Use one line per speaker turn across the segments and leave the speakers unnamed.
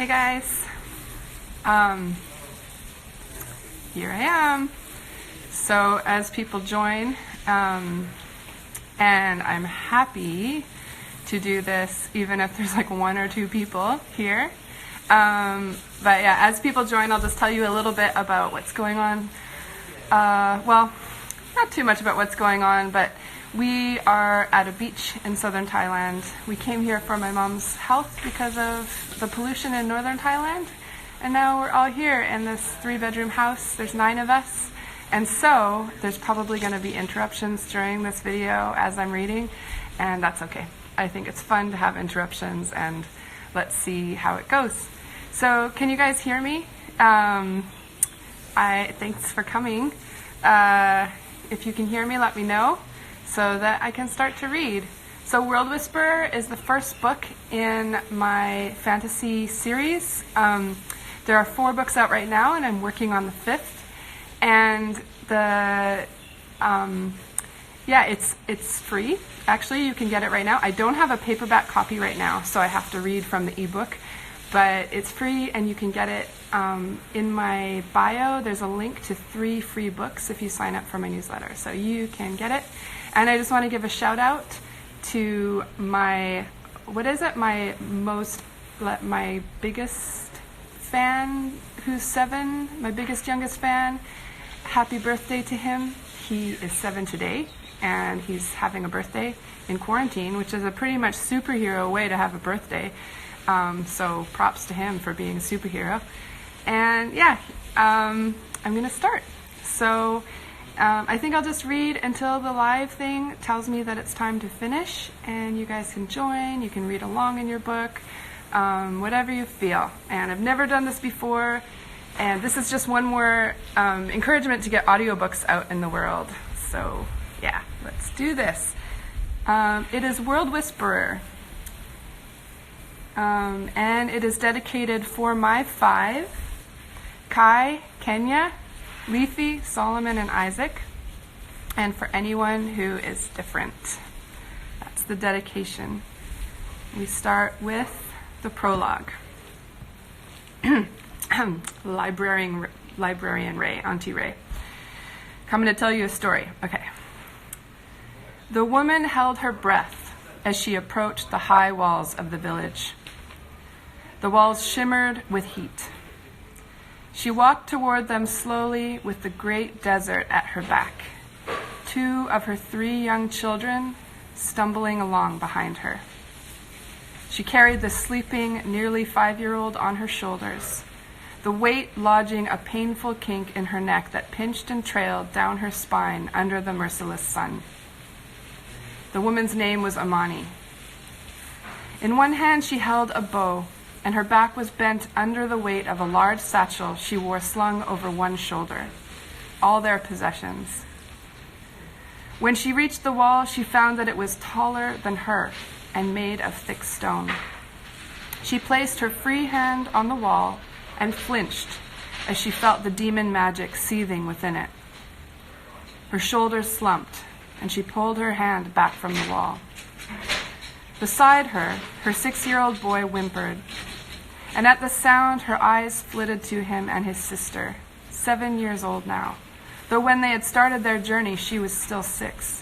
Hey guys, here I am. So as people join, and I'm happy to do this even if there's like one or two people here. But yeah, as people join, I'll just tell you a little bit about what's going on. Well, not too much about what's going on, but we are at a beach in southern Thailand. We came here for my mom's health because of the pollution in northern Thailand. And now we're all here in this 3-bedroom house. There's 9 of us. And so there's probably going to be interruptions during this video as I'm reading. And that's okay. I think it's fun to have interruptions, and let's see how it goes. So can you guys hear me? Thanks for coming. If you can hear me, let me know, so that I can start to read. So World Whisperer is the first book in my fantasy series. There are 4 books out right now, and I'm working on the 5th. And it's free. Actually, you can get it right now. I don't have a paperback copy right now, so I have to read from the ebook. But it's free, and you can get it in my bio. There's a link to 3 free books if you sign up for my newsletter, so you can get it. And I just want to give a shout out to my biggest fan, who's 7, my biggest youngest fan. Happy birthday to him. He is 7 today, and he's having a birthday in quarantine, which is a pretty much superhero way to have a birthday. So props to him for being a superhero. And yeah, I'm going to start. So I think I'll just read until the live thing tells me that it's time to finish, and you guys can join. You can read along in your book, whatever you feel. And I've never done this before, and this is just one more encouragement to get audiobooks out in the world. So yeah, let's do this. It is World Whisperer. And it is dedicated for my 5, Kai, Kenya, Leafy, Solomon, and Isaac, and for anyone who is different. That's the dedication. We start with the prologue. Librarian Ray, Auntie Ray. Coming to tell you a story. Okay. The woman held her breath as she approached the high walls of the village. The walls shimmered with heat. She walked toward them slowly with the great desert at her back, 2 of her 3 young children stumbling along behind her. She carried the sleeping, nearly 5-year-old on her shoulders, the weight lodging a painful kink in her neck that pinched and trailed down her spine under the merciless sun. The woman's name was Amani. In one hand she held a bow, and her back was bent under the weight of a large satchel she wore slung over one shoulder, all their possessions. When she reached the wall, she found that it was taller than her and made of thick stone. She placed her free hand on the wall and flinched as she felt the demon magic seething within it. Her shoulders slumped, and she pulled her hand back from the wall. Beside her, her 6-year-old boy whimpered, and at the sound her eyes flitted to him and his sister, 7 years old now, though when they had started their journey she was still 6.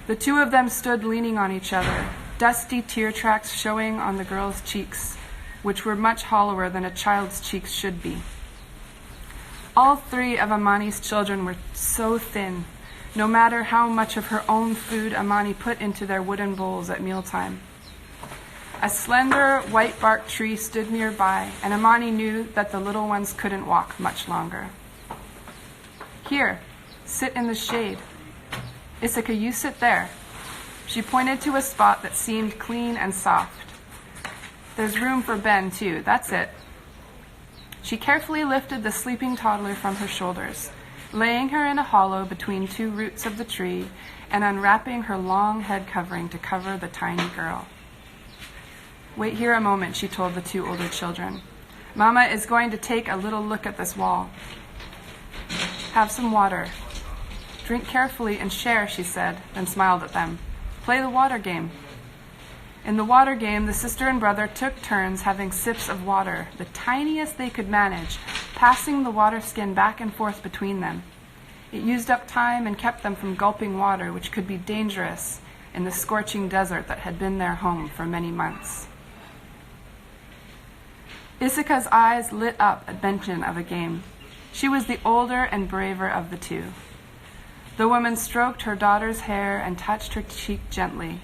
The 2 of them stood leaning on each other, dusty tear tracks showing on the girl's cheeks, which were much hollower than a child's cheeks should be. All 3 of Amani's children were so thin, no matter how much of her own food Amani put into their wooden bowls at mealtime. A slender, white-barked tree stood nearby, and Amani knew that the little ones couldn't walk much longer. Here, sit in the shade. Issaka, you sit there. She pointed to a spot that seemed clean and soft. There's room for Ben, too. That's it. She carefully lifted the sleeping toddler from her shoulders, laying her in a hollow between 2 roots of the tree and unwrapping her long head covering to cover the tiny girl. Wait here a moment, she told the 2 older children. Mama is going to take a little look at this wall. Have some water. Drink carefully and share, she said, then smiled at them. Play the water game. In the water game, the sister and brother took turns having sips of water, the tiniest they could manage, passing the water skin back and forth between them. It used up time and kept them from gulping water, which could be dangerous in the scorching desert that had been their home for many months. Issach's eyes lit up at mention of a game. She was the older and braver of the two. The woman stroked her daughter's hair and touched her cheek gently,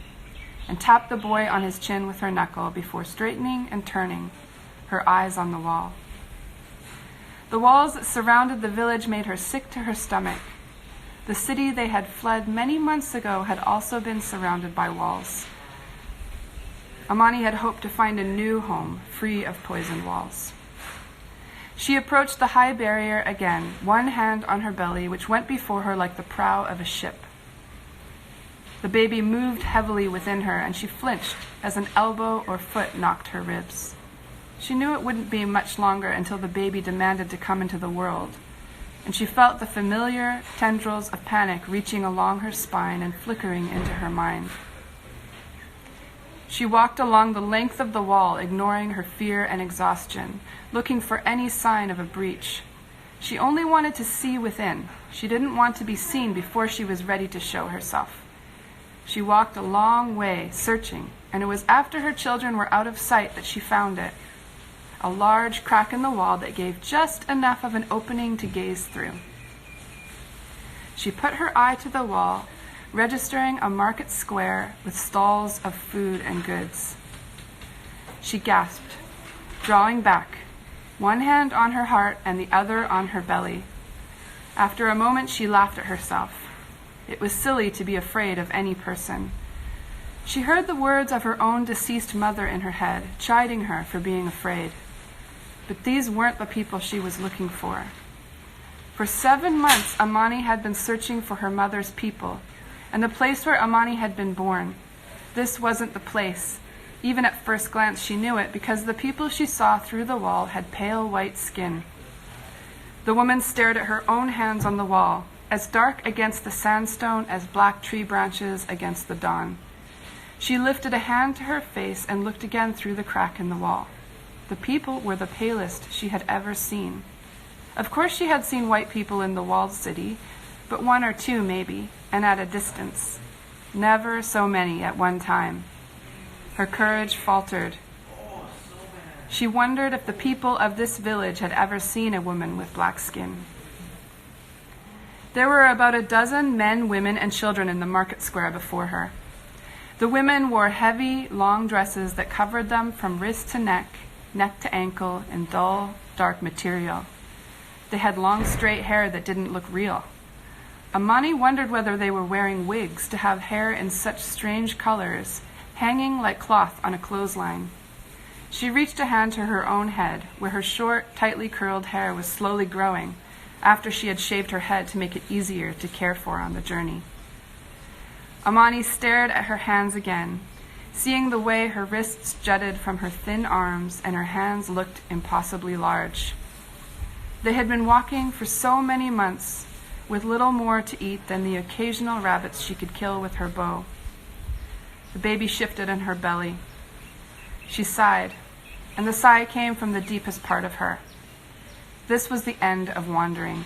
and tapped the boy on his chin with her knuckle before straightening and turning, her eyes on the wall. The walls that surrounded the village made her sick to her stomach. The city they had fled many months ago had also been surrounded by walls. Amani had hoped to find a new home, free of poisoned walls. She approached the high barrier again, one hand on her belly, which went before her like the prow of a ship. The baby moved heavily within her, and she flinched as an elbow or foot knocked her ribs. She knew it wouldn't be much longer until the baby demanded to come into the world, and she felt the familiar tendrils of panic reaching along her spine and flickering into her mind. She walked along the length of the wall, ignoring her fear and exhaustion, looking for any sign of a breach. She only wanted to see within. She didn't want to be seen before she was ready to show herself. She walked a long way, searching, and it was after her children were out of sight that she found it. A large crack in the wall that gave just enough of an opening to gaze through. She put her eye to the wall, registering a market square with stalls of food and goods. She gasped, drawing back, one hand on her heart and the other on her belly. After a moment, she laughed at herself. It was silly to be afraid of any person. She heard the words of her own deceased mother in her head, chiding her for being afraid. But these weren't the people she was looking for. For 7 months, Amani had been searching for her mother's people, and the place where Amani had been born. This wasn't the place. Even at first glance, she knew it, because the people she saw through the wall had pale white skin. The woman stared at her own hands on the wall, as dark against the sandstone as black tree branches against the dawn. She lifted a hand to her face and looked again through the crack in the wall. The people were the palest she had ever seen. Of course she had seen white people in the walled city, but 1 or 2 maybe, and at a distance. Never so many at one time. Her courage faltered. She wondered if the people of this village had ever seen a woman with black skin. There were about a dozen men, women, and children in the market square before her. The women wore heavy, long dresses that covered them from wrist to neck, neck to ankle, in dull, dark material. They had long, straight hair that didn't look real. Amani wondered whether they were wearing wigs to have hair in such strange colors, hanging like cloth on a clothesline. She reached a hand to her own head, where her short, tightly curled hair was slowly growing, after she had shaved her head to make it easier to care for on the journey. Amani stared at her hands again, seeing the way her wrists jutted from her thin arms and her hands looked impossibly large. They had been walking for so many months, with little more to eat than the occasional rabbits she could kill with her bow. The baby shifted in her belly. She sighed, and the sigh came from the deepest part of her. This was the end of wandering.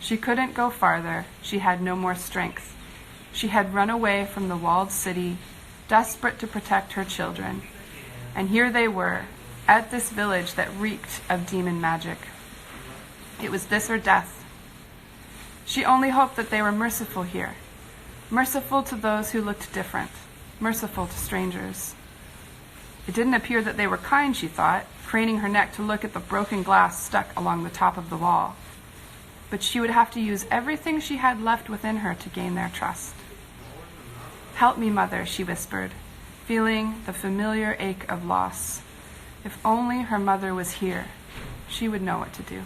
She couldn't go farther. She had no more strength. She had run away from the walled city, desperate to protect her children. And here they were, at this village that reeked of demon magic. It was this or death. She only hoped that they were merciful here, merciful to those who looked different, merciful to strangers. It didn't appear that they were kind, she thought, craning her neck to look at the broken glass stuck along the top of the wall. But she would have to use everything she had left within her to gain their trust. "Help me, Mother," she whispered, feeling the familiar ache of loss. If only her mother was here, she would know what to do.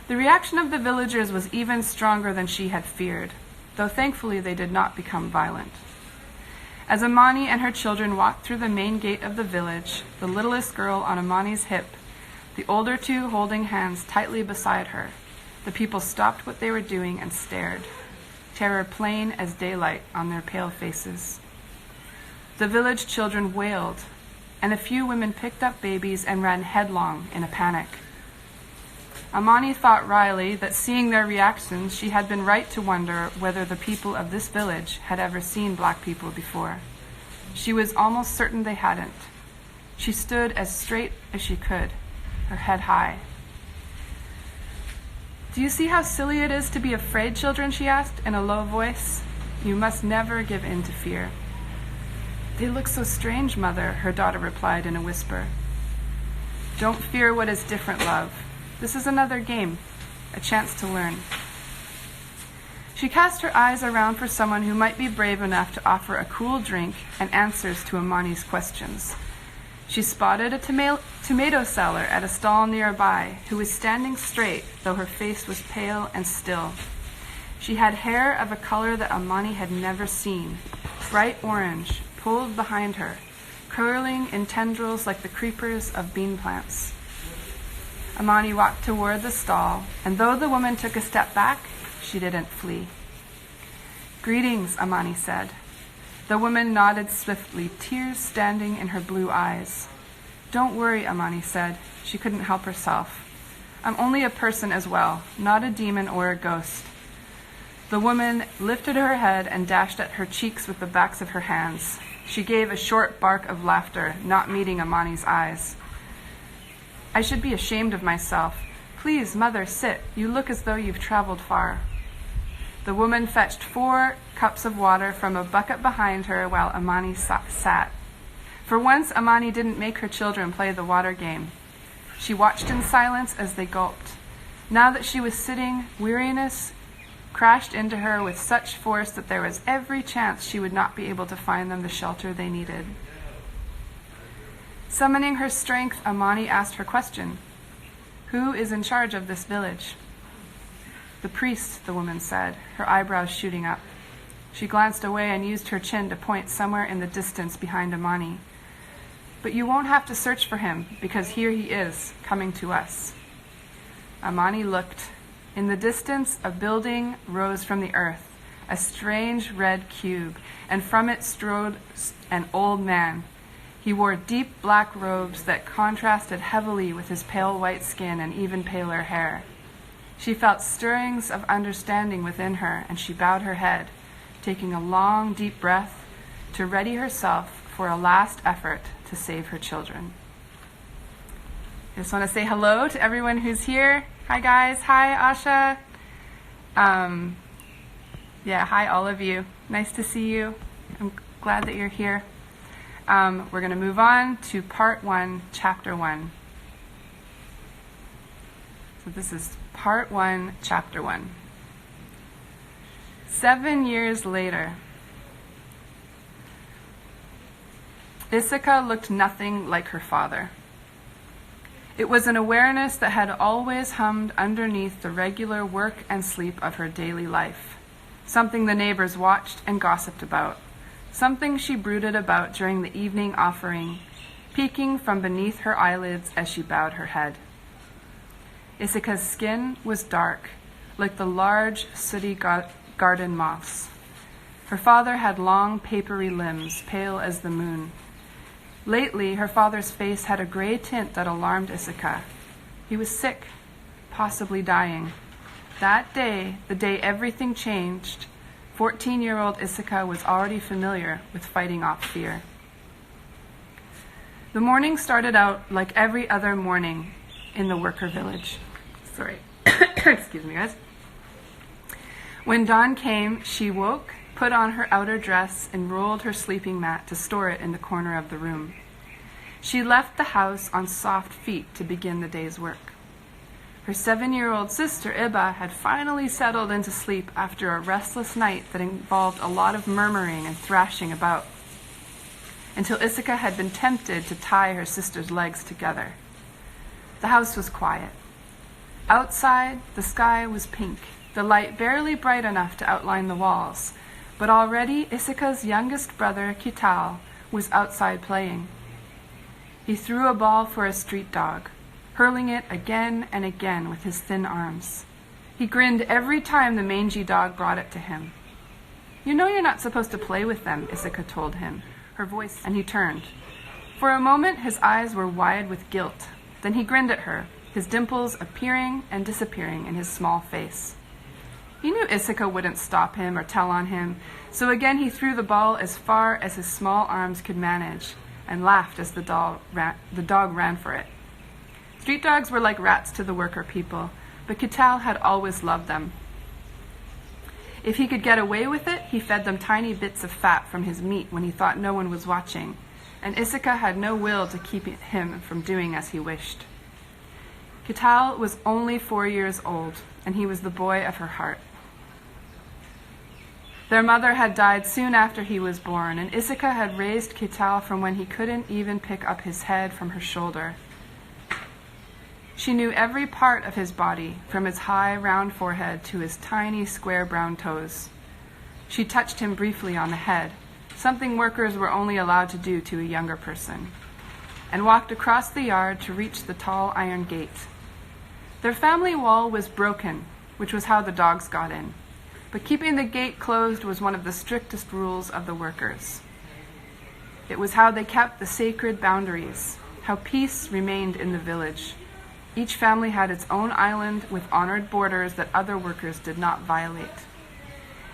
The reaction of the villagers was even stronger than she had feared, though thankfully they did not become violent. As Amani and her children walked through the main gate of the village, the littlest girl on Amani's hip, the older 2 holding hands tightly beside her, the people stopped what they were doing and stared, terror plain as daylight on their pale faces. The village children wailed, and a few women picked up babies and ran headlong in a panic. Amani thought wryly that seeing their reactions, she had been right to wonder whether the people of this village had ever seen black people before. She was almost certain they hadn't. She stood as straight as she could, her head high. "Do you see how silly it is to be afraid, children?" she asked in a low voice. "You must never give in to fear." "They look so strange, Mother," her daughter replied in a whisper. "Don't fear what is different, love. This is another game, a chance to learn." She cast her eyes around for someone who might be brave enough to offer a cool drink and answers to Amani's questions. She spotted a tomato seller at a stall nearby who was standing straight, though her face was pale and still. She had hair of a color that Amani had never seen, bright orange, pulled behind her, curling in tendrils like the creepers of bean plants. Amani walked toward the stall, and though the woman took a step back, she didn't flee. "Greetings," Amani said. The woman nodded swiftly, tears standing in her blue eyes. "Don't worry," Amani said. She couldn't help herself. "I'm only a person as well, not a demon or a ghost." The woman lifted her head and dashed at her cheeks with the backs of her hands. She gave a short bark of laughter, not meeting Amani's eyes. "I should be ashamed of myself. Please, Mother, sit. You look as though you've traveled far." The woman fetched 4 cups of water from a bucket behind her while Amani sat. For once, Amani didn't make her children play the water game. She watched in silence as they gulped. Now that she was sitting, weariness crashed into her with such force that there was every chance she would not be able to find them the shelter they needed. Summoning her strength, Amani asked her question. "Who is in charge of this village?" "The priest," the woman said, her eyebrows shooting up. She glanced away and used her chin to point somewhere in the distance behind Amani. "But you won't have to search for him, because here he is, coming to us." Amani looked. In the distance, a building rose from the earth, a strange red cube, and from it strode an old man. He wore deep black robes that contrasted heavily with his pale white skin and even paler hair. She felt stirrings of understanding within her, and she bowed her head, taking a long, deep breath to ready herself for a last effort to save her children. I just want to say hello to everyone who's here. Hi, guys. Hi, Asha. Hi, all of you. Nice to see you. I'm glad that you're here. We're going to move on to part 1, chapter 1. So this is part 1, chapter 1. 7 years later, Issachar looked nothing like her father. It was an awareness that had always hummed underneath the regular work and sleep of her daily life, something the neighbors watched and gossiped about, something she brooded about during the evening offering, peeking from beneath her eyelids as she bowed her head. Issachar's skin was dark, like the large, sooty garden moths. Her father had long, papery limbs, pale as the moon. Lately, her father's face had a gray tint that alarmed Issachar. He was sick, possibly dying. That day, the day everything changed, 14-year-old Issachar was already familiar with fighting off fear. The morning started out like every other morning in the worker village. Sorry. Excuse me, guys. When dawn came, she woke, put on her outer dress, and rolled her sleeping mat to store it in the corner of the room. She left the house on soft feet to begin the day's work. Her 7-year-old sister, Iba, had finally settled into sleep after a restless night that involved a lot of murmuring and thrashing about, until Issachar had been tempted to tie her sister's legs together. The house was quiet. Outside, the sky was pink, the light barely bright enough to outline the walls, but already Issachar's youngest brother, Kital, was outside playing. He threw a ball for a street dog, hurling it again and again with his thin arms. He grinned every time the mangy dog brought it to him. "You know you're not supposed to play with them," Issachar told him. her voice, and he turned. For a moment, his eyes were wide with guilt. Then he grinned at her, his dimples appearing and disappearing in his small face. He knew Issachar wouldn't stop him or tell on him, so again he threw the ball as far as his small arms could manage and laughed as the dog ran for it. Street dogs were like rats to the worker people, but Kital had always loved them. If he could get away with it, he fed them tiny bits of fat from his meat when he thought no one was watching, and Issachar had no will to keep him from doing as he wished. Kital was only 4 years old, and he was the boy of her heart. Their mother had died soon after he was born, and Issachar had raised Kital from when he couldn't even pick up his head from her shoulder. She knew every part of his body, from his high, round forehead to his tiny, square brown toes. She touched him briefly on the head, something workers were only allowed to do to a younger person, and walked across the yard to reach the tall iron gate. Their family wall was broken, which was how the dogs got in, but keeping the gate closed was one of the strictest rules of the workers. It was how they kept the sacred boundaries, how peace remained in the village. Each family had its own island with honored borders that other workers did not violate.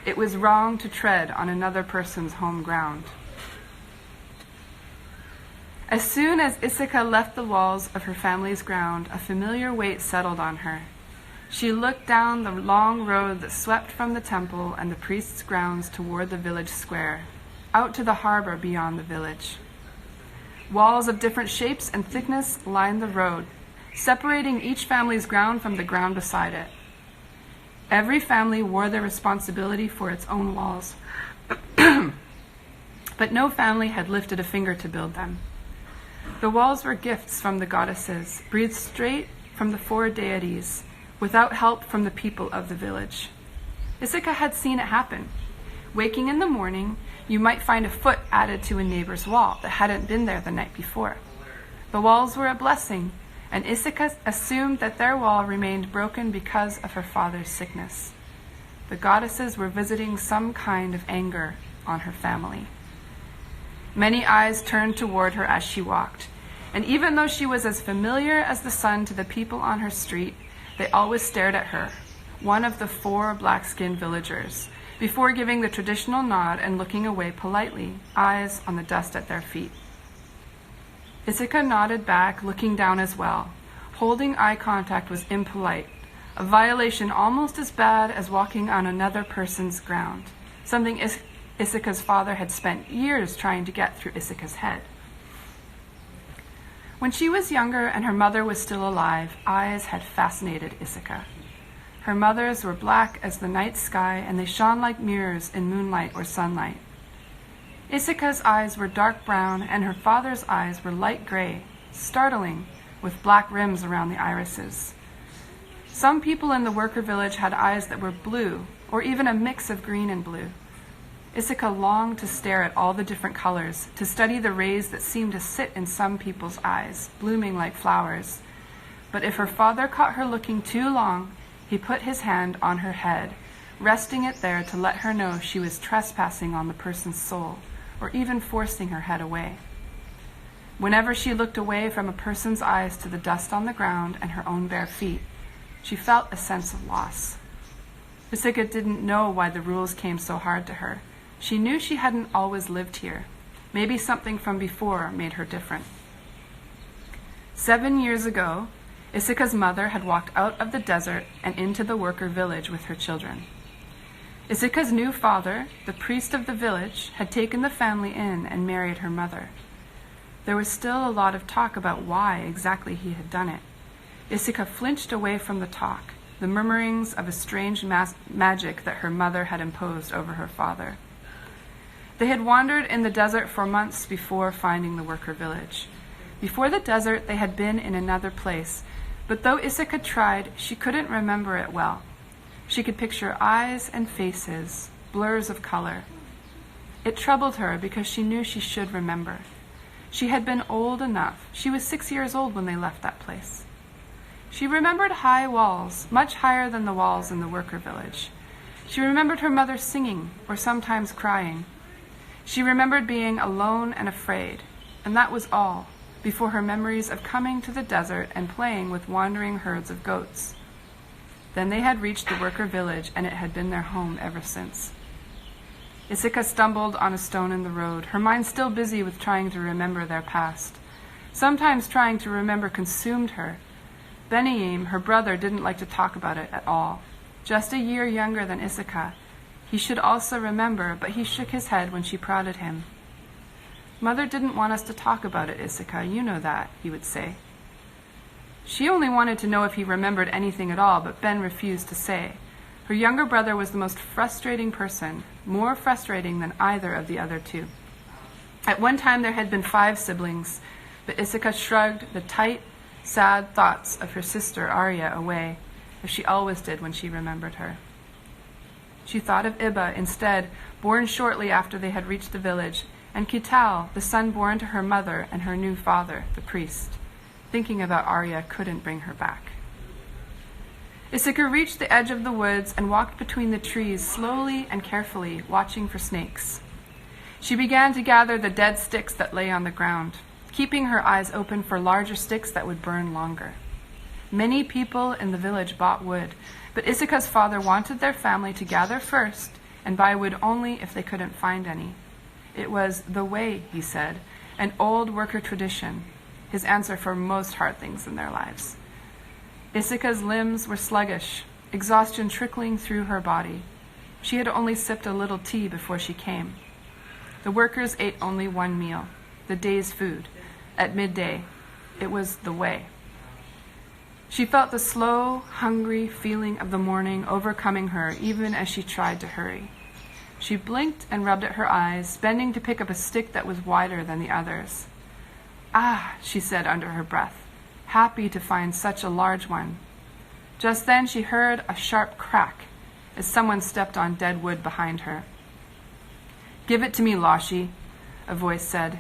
It was wrong to tread on another person's home ground. As soon as Issachar left the walls of her family's ground, a familiar weight settled on her. She looked down the long road that swept from the temple and the priest's grounds toward the village square, out to the harbor beyond the village. Walls of different shapes and thickness lined the road, separating each family's ground from the ground beside it. Every family wore their responsibility for its own walls, but no family had lifted a finger to build them. The walls were gifts from the goddesses, breathed straight from the 4 deities, without help from the people of the village. Issachar had seen it happen. Waking in the morning, you might find a foot added to a neighbor's wall that hadn't been there the night before. The walls were a blessing, and Issachar assumed that their wall remained broken because of her father's sickness. The goddesses were visiting some kind of anger on her family. Many eyes turned toward her as she walked, and even though she was as familiar as the sun to the people on her street, they always stared at her, one of the 4 black-skinned villagers, before giving the traditional nod and looking away politely, eyes on the dust at their feet. Issachar nodded back, looking down as well. Holding eye contact was impolite, a violation almost as bad as walking on another person's ground, something Issachar's father had spent years trying to get through Issachar's head. When she was younger and her mother was still alive, eyes had fascinated Issachar. Her mother's were black as the night sky, and they shone like mirrors in moonlight or sunlight. Issachar's eyes were dark brown, and her father's eyes were light gray, startling, with black rims around the irises. Some people in the worker village had eyes that were blue, or even a mix of green and blue. Issachar longed to stare at all the different colors, to study the rays that seemed to sit in some people's eyes, blooming like flowers. But if her father caught her looking too long, he put his hand on her head, resting it there to let her know she was trespassing on the person's soul, or even forcing her head away. Whenever she looked away from a person's eyes to the dust on the ground and her own bare feet, she felt a sense of loss. Issachar didn't know why the rules came so hard to her. She knew she hadn't always lived here. Maybe something from before made her different. 7 years ago, Issachar's mother had walked out of the desert and into the worker village with her children. Issachar's new father, the priest of the village, had taken the family in and married her mother. There was still a lot of talk about why exactly he had done it. Issachar flinched away from the talk, the murmurings of a strange magic that her mother had imposed over her father. They had wandered in the desert for months before finding the worker village. Before the desert, they had been in another place, but though Issachar tried, she couldn't remember it well. She could picture eyes and faces, blurs of color. It troubled her because she knew she should remember. She had been old enough. She was 6 years old when they left that place. She remembered high walls, much higher than the walls in the worker village. She remembered her mother singing, or sometimes crying. She remembered being alone and afraid, and that was all, before her memories of coming to the desert and playing with wandering herds of goats. Then they had reached the worker village, and it had been their home ever since. Issachar stumbled on a stone in the road, her mind still busy with trying to remember their past. Sometimes trying to remember consumed her. Benjamin, her brother, didn't like to talk about it at all. Just a year younger than Issachar, he should also remember, but he shook his head when she prodded him. "Mother didn't want us to talk about it, Issachar, you know that," he would say. She only wanted to know if he remembered anything at all, but Ben refused to say. Her younger brother was the most frustrating person, more frustrating than either of the other two. At one time there had been 5 siblings, but Issachar shrugged the tight, sad thoughts of her sister Arya away, as she always did when she remembered her. She thought of Ibba instead, born shortly after they had reached the village, and Kital, the son born to her mother and her new father, the priest. Thinking about Arya couldn't bring her back. Issachar reached the edge of the woods and walked between the trees slowly and carefully, watching for snakes. She began to gather the dead sticks that lay on the ground, keeping her eyes open for larger sticks that would burn longer. Many people in the village bought wood, but Issachar's father wanted their family to gather first and buy wood only if they couldn't find any. It was the way, he said, an old worker tradition, his answer for most hard things in their lives. Issachar's limbs were sluggish, exhaustion trickling through her body. She had only sipped a little tea before she came. The workers ate only one meal, the day's food, at midday. It was the way. She felt the slow, hungry feeling of the morning overcoming her even as she tried to hurry. She blinked and rubbed at her eyes, bending to pick up a stick that was wider than the others. "Ah," she said under her breath, happy to find such a large one. Just then she heard a sharp crack as someone stepped on dead wood behind her. "Give it to me, Loshi," a voice said.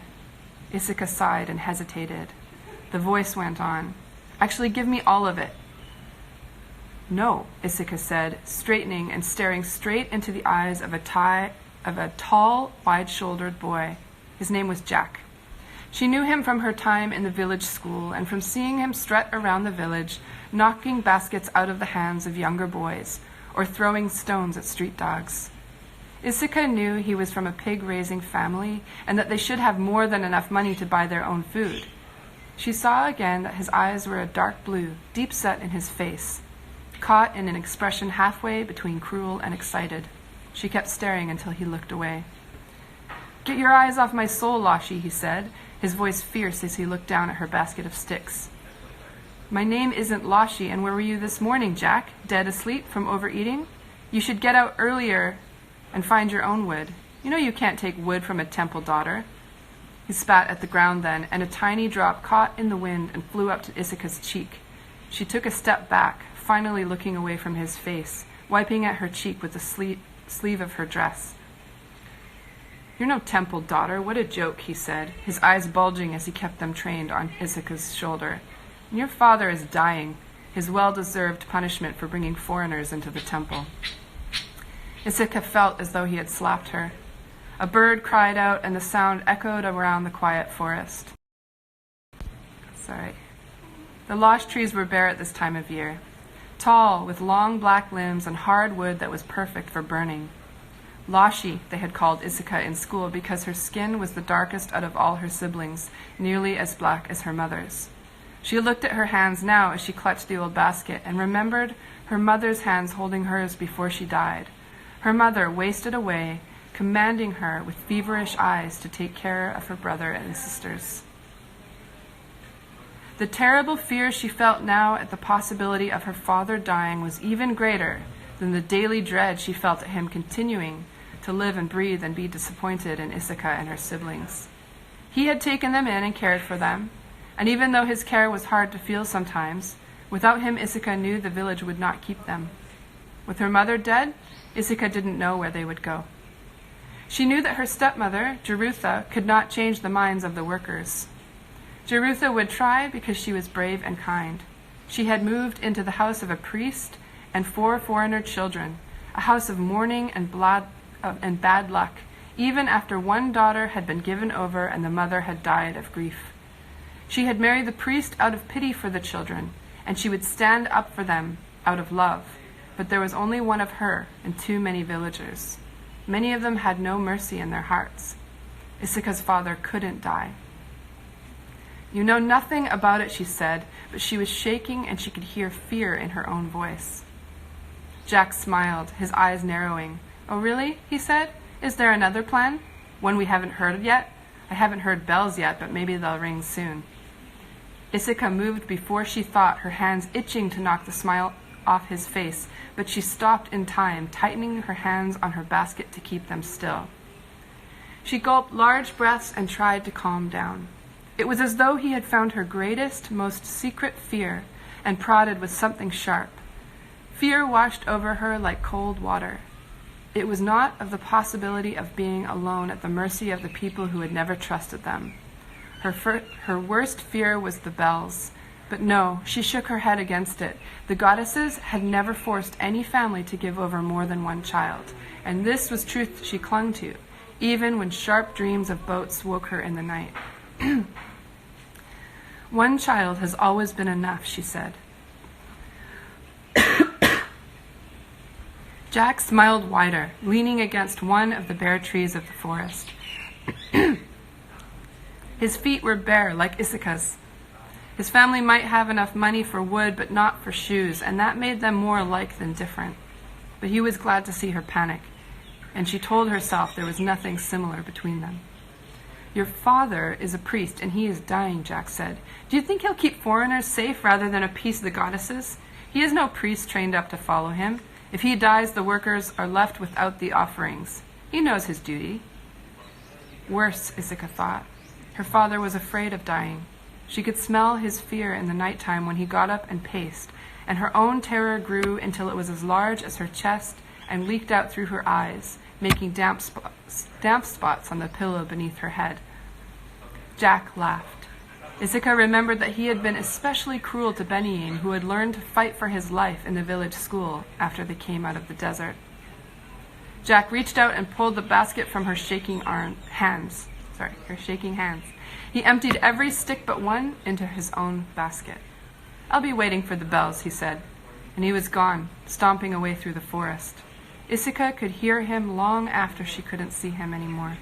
Issachar sighed and hesitated. The voice went on, "Actually, give me all of it." "No," Issachar said, straightening and staring straight into the eyes of a tall, wide-shouldered boy. His name was Jack. She knew him from her time in the village school and from seeing him strut around the village, knocking baskets out of the hands of younger boys or throwing stones at street dogs. Issachar knew he was from a pig-raising family and that they should have more than enough money to buy their own food. She saw again that his eyes were a dark blue, deep set in his face, caught in an expression halfway between cruel and excited. She kept staring until he looked away. "Get your eyes off my soul, Loshi," he said, his voice fierce as he looked down at her basket of sticks. "My name isn't Loshi, and where were you this morning, Jack? Dead asleep from overeating? You should get out earlier and find your own wood. You know you can't take wood from a temple daughter." He spat at the ground then, and a tiny drop caught in the wind and flew up to Issachar's cheek. She took a step back, finally looking away from his face, wiping at her cheek with the sleeve of her dress. "You're no temple daughter. What a joke," he said, his eyes bulging as he kept them trained on Issachar's shoulder. "And your father is dying, his well-deserved punishment for bringing foreigners into the temple." Issachar felt as though he had slapped her. A bird cried out, and the sound echoed around the quiet forest. The losh trees were bare at this time of year, tall, with long black limbs and hard wood that was perfect for burning. Loshi, they had called Issachar in school because her skin was the darkest out of all her siblings, nearly as black as her mother's. She looked at her hands now as she clutched the old basket and remembered her mother's hands holding hers before she died. Her mother wasted away, commanding her with feverish eyes to take care of her brother and sisters. The terrible fear she felt now at the possibility of her father dying was even greater than the daily dread she felt at him continuing to live and breathe and be disappointed in Issachar and her siblings. He had taken them in and cared for them, and even though his care was hard to feel sometimes, without him Issachar knew the village would not keep them. With her mother dead, Issachar didn't know where they would go. She knew that her stepmother, Jerutha, could not change the minds of the workers. Jerutha would try because she was brave and kind. She had moved into the house of a priest and 4 foreigner children, a house of mourning and bad luck, even after one daughter had been given over and the mother had died of grief. She had married the priest out of pity for the children, and she would stand up for them out of love. But there was only one of her and too many villagers. Many of them had no mercy in their hearts. Issachar's father couldn't die. You know nothing about it, she said, but she was shaking and she could hear fear in her own voice. Jack smiled, his eyes narrowing. Oh, really? He said. Is there another plan? One we haven't heard of yet? I haven't heard bells yet, but maybe they'll ring soon. Issachar moved before she thought, her hands itching to knock the smile off his face, but she stopped in time, tightening her hands on her basket to keep them still. She gulped large breaths and tried to calm down. It was as though he had found her greatest, most secret fear and prodded with something sharp. Fear washed over her like cold water. It was not of the possibility of being alone at the mercy of the people who had never trusted them. Her worst fear was the bells. But no, she shook her head against it. The goddesses had never forced any family to give over more than one child, and this was truth she clung to, even when sharp dreams of boats woke her in the night. One child has always been enough, she said. Jack smiled wider, leaning against one of the bare trees of the forest. His feet were bare, like Issachar's. His family might have enough money for wood, but not for shoes, and that made them more alike than different. But he was glad to see her panic, and she told herself there was nothing similar between them. Your father is a priest, and he is dying, Jack said. Do you think he'll keep foreigners safe rather than appease the goddesses? He is no priest trained up to follow him. If he dies, the workers are left without the offerings. He knows his duty. Worse, Issachar thought. Her father was afraid of dying. She could smell his fear in the nighttime when he got up and paced, and her own terror grew until it was as large as her chest and leaked out through her eyes, making damp spots on the pillow beneath her head. Jack laughed. Issachar remembered that he had been especially cruel to Benjamin, who had learned to fight for his life in the village school after they came out of the desert. Jack reached out and pulled the basket from her shaking hands. He emptied every stick but one into his own basket. I'll be waiting for the bells, he said, and he was gone, stomping away through the forest. Issachar could hear him long after she couldn't see him anymore.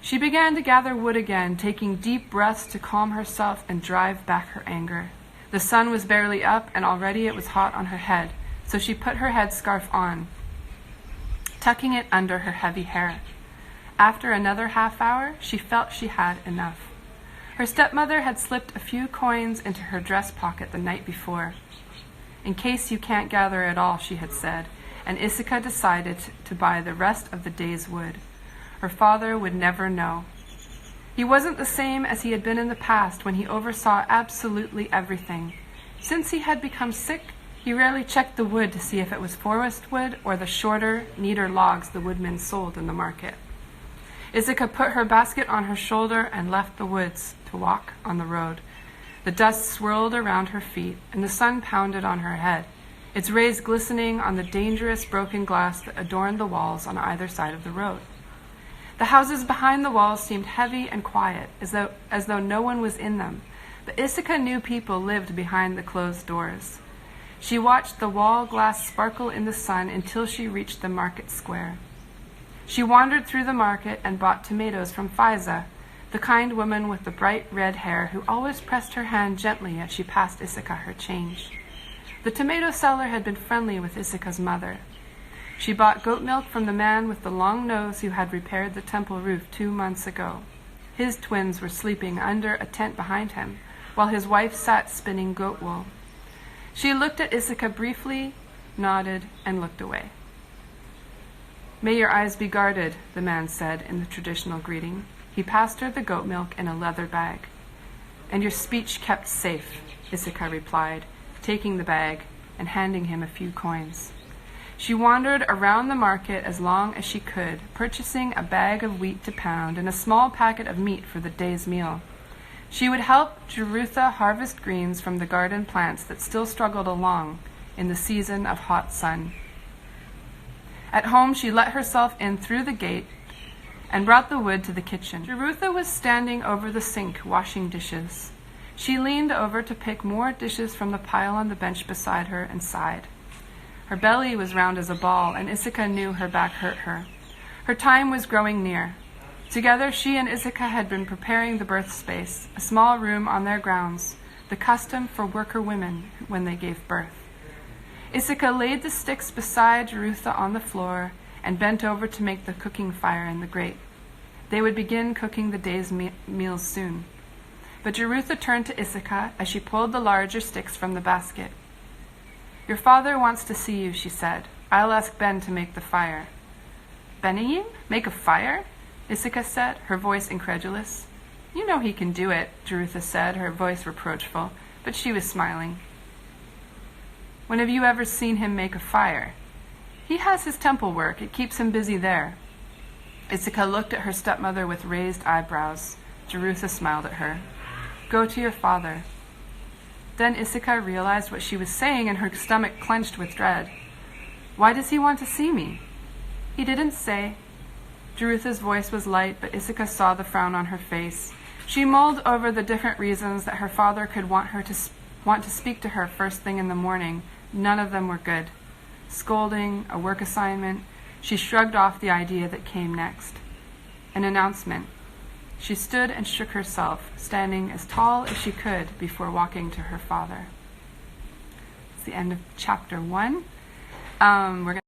She began to gather wood again, taking deep breaths to calm herself and drive back her anger. The sun was barely up, and already it was hot on her head, so she put her headscarf on, tucking it under her heavy hair. After another half hour, she felt she had enough. Her stepmother had slipped a few coins into her dress pocket the night before. In case you can't gather at all, she had said, and Issachar decided to buy the rest of the day's wood. Her father would never know. He wasn't the same as he had been in the past when he oversaw absolutely everything. Since he had become sick, he rarely checked the wood to see if it was forest wood or the shorter, neater logs the woodmen sold in the market. Issachar put her basket on her shoulder and left the woods to walk on the road. The dust swirled around her feet, and the sun pounded on her head, its rays glistening on the dangerous broken glass that adorned the walls on either side of the road. The houses behind the walls seemed heavy and quiet, as though no one was in them, but Issachar knew people lived behind the closed doors. She watched the wall glass sparkle in the sun until she reached the market square. She wandered through the market and bought tomatoes from Fiza, the kind woman with the bright red hair who always pressed her hand gently as she passed Issachar her change. The tomato seller had been friendly with Issachar's mother. She bought goat milk from the man with the long nose who had repaired the temple roof 2 months ago. His twins were sleeping under a tent behind him, while his wife sat spinning goat wool. She looked at Issachar briefly, nodded, and looked away. May your eyes be guarded, the man said in the traditional greeting. He passed her the goat milk in a leather bag. And your speech kept safe, Issachar replied, taking the bag and handing him a few coins. She wandered around the market as long as she could, purchasing a bag of wheat to pound and a small packet of meat for the day's meal. She would help Jerutha harvest greens from the garden plants that still struggled along in the season of hot sun. At home, she let herself in through the gate and brought the wood to the kitchen. Jerutha was standing over the sink washing dishes. She leaned over to pick more dishes from the pile on the bench beside her and sighed. Her belly was round as a ball, and Issachar knew her back hurt her. Her time was growing near. Together she and Issachar had been preparing the birth space, a small room on their grounds, the custom for worker women when they gave birth. Issachar laid the sticks beside Jerutha on the floor and bent over to make the cooking fire in the grate. They would begin cooking the day's meals soon. But Jerutha turned to Issachar as she pulled the larger sticks from the basket. "Your father wants to see you," she said. "I'll ask Ben to make the fire." "Benayim? Make a fire?" Issachar said, her voice incredulous. "You know he can do it," Jerutha said, her voice reproachful, but she was smiling. "When have you ever seen him make a fire?" "He has his temple work. It keeps him busy there." Issachar looked at her stepmother with raised eyebrows. Jerutha smiled at her. "Go to your father." Then Issachar realized what she was saying, and her stomach clenched with dread. "Why does he want to see me?" "He didn't say." Jerutha's voice was light, but Issachar saw the frown on her face. She mulled over the different reasons that her father could want to speak to her first thing in the morning. None of them were good. Scolding, a work assignment. She shrugged off the idea that came next. An announcement. She stood and shook herself, standing as tall as she could before walking to her father. It's the end of chapter 1. We're